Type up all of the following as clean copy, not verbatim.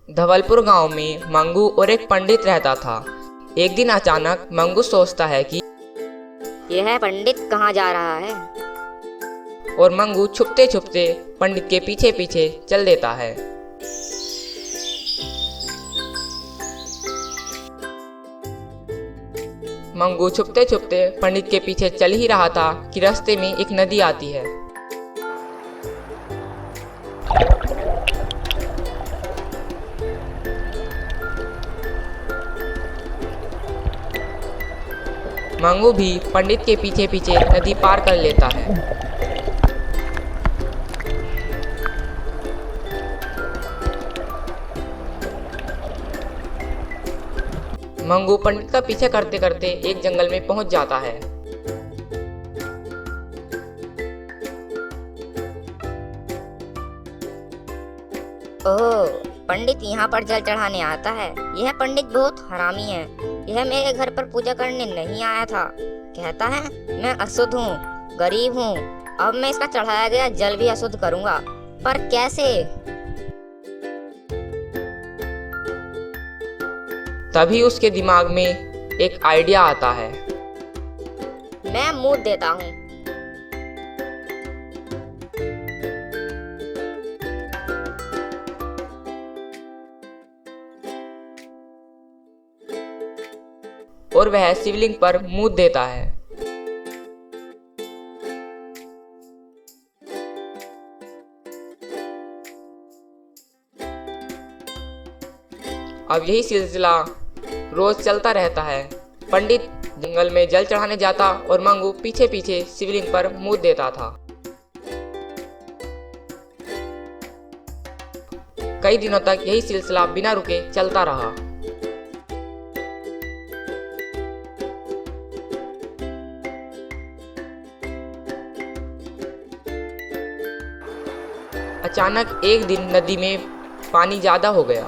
धवलपुर गांव में मंगू और एक पंडित रहता था। एक दिन अचानक मंगू सोचता है कि यह पंडित कहाँ जा रहा है। और मंगू छुपते छुपते पंडित के पीछे पीछे चल देता है। मंगू छुपते छुपते पंडित के पीछे चल ही रहा था कि रास्ते में एक नदी आती है। मंगू भी पंडित के पीछे पीछे नदी पार कर लेता है। मंगू पंडित का पीछे करते करते एक जंगल में पहुंच जाता है। ओह, पंडित यहाँ पर जल चढ़ाने आता है। यह पंडित बहुत हरामी है। यह मेरे घर पर पूजा करने नहीं आया था। कहता है मैं अशुद्ध हूँ, गरीब हूँ। अब मैं इसका चढ़ाया गया जल भी अशुद्ध करूँगा, पर कैसे? तभी उसके दिमाग में एक आइडिया आता है। मैं मूत देता हूँ। और वह शिवलिंग पर मूत देता है। अब यही सिलसिला रोज चलता रहता है। पंडित जंगल में जल चढ़ाने जाता और मंगू पीछे पीछे शिवलिंग पर मूत देता था। कई दिनों तक यही सिलसिला बिना रुके चलता रहा। अचानक एक दिन नदी में पानी ज्यादा हो गया।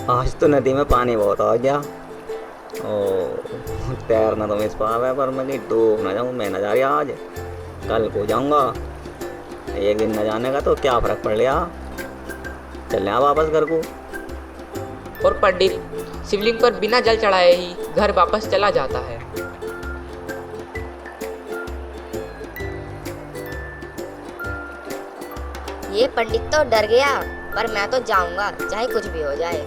आज तो नदी में पानी बहुत आ गया। तैरना तो मैं इस पार है, पर मैं कहीं डूब ना जाऊँ। मैं न जा रहा आज, कल को जाऊँगा। एक दिन न जाने का तो क्या फर्क पड़ लिया। चल रहे वापस घर को। और पंडित शिवलिंग पर बिना जल चढ़ाए ही घर वापस चला जाता है। ये पंडित तो डर गया, पर मैं तो जाऊंगा, चाहे कुछ भी हो जाए।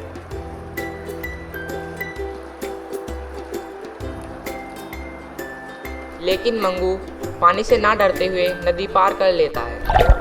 लेकिन मंगू पानी से ना डरते हुए नदी पार कर लेता है।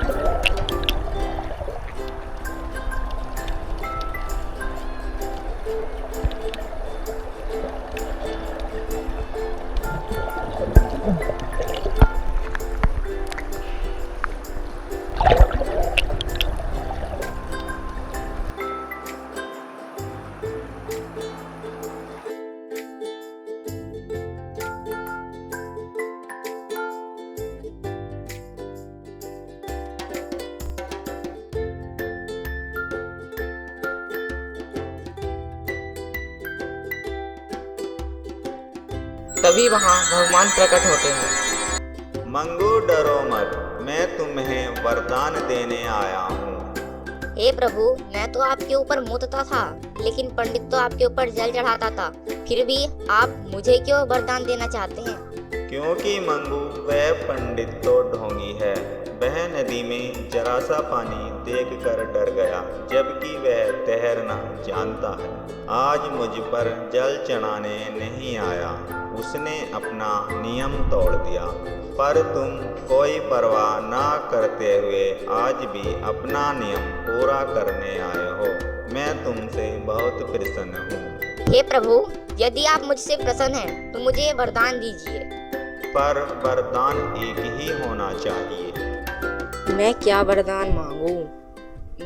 तभी वहाँ भगवान प्रकट होते हैं। मंगू डरो मत, मैं तुम्हें वरदान देने आया हूँ। हे प्रभु, मैं तो आपके ऊपर मूतता था, लेकिन पंडित तो आपके ऊपर जल चढ़ाता था। फिर भी आप मुझे क्यों वरदान देना चाहते हैं? क्योंकि मंगू वह पंडित तो ढोंगी है। वह नदी में जरा सा पानी देखकर डर गया, जबकि वह तैरना जानता है। आज मुझ पर जल चढ़ाने नहीं आया। उसने अपना नियम तोड़ दिया, पर तुम कोई परवाह ना करते हुए आज भी अपना नियम पूरा करने आए हो। मैं तुमसे बहुत प्रसन्न हूँ। हे प्रभु, यदि आप मुझसे प्रसन्न हैं, तो मुझे वरदान दीजिए। पर वरदान एक ही होना चाहिए। मैं क्या वरदान मांगू?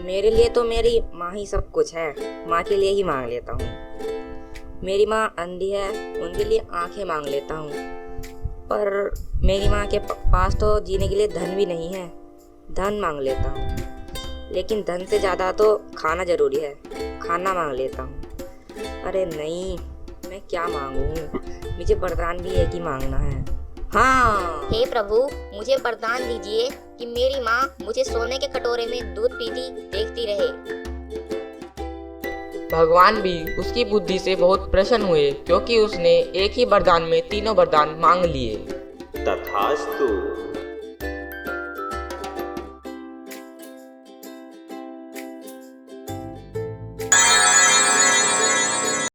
मेरे लिए तो मेरी माँ ही सब कुछ है। माँ के लिए ही मांग लेता हूँ। मेरी माँ अंधी है, उनके लिए आंखें मांग लेता हूँ। पर मेरी माँ के पास तो जीने के लिए धन भी नहीं है। धन मांग लेता हूँ। लेकिन धन से ज़्यादा तो खाना ज़रूरी है। खाना मांग लेता हूँ। अरे नहीं, मैं क्या मांगूँ? मुझे वरदान भी एक ही मांगना है। हाँ, हे प्रभु, मुझे वरदान दीजिए कि मेरी माँ मुझे सोने के कटोरे में दूध पीती देखती रहे। भगवान भी उसकी बुद्धि से बहुत प्रसन्न हुए क्योंकि उसने एक ही वरदान में तीनों वरदान मांग लिए। तथास्तु।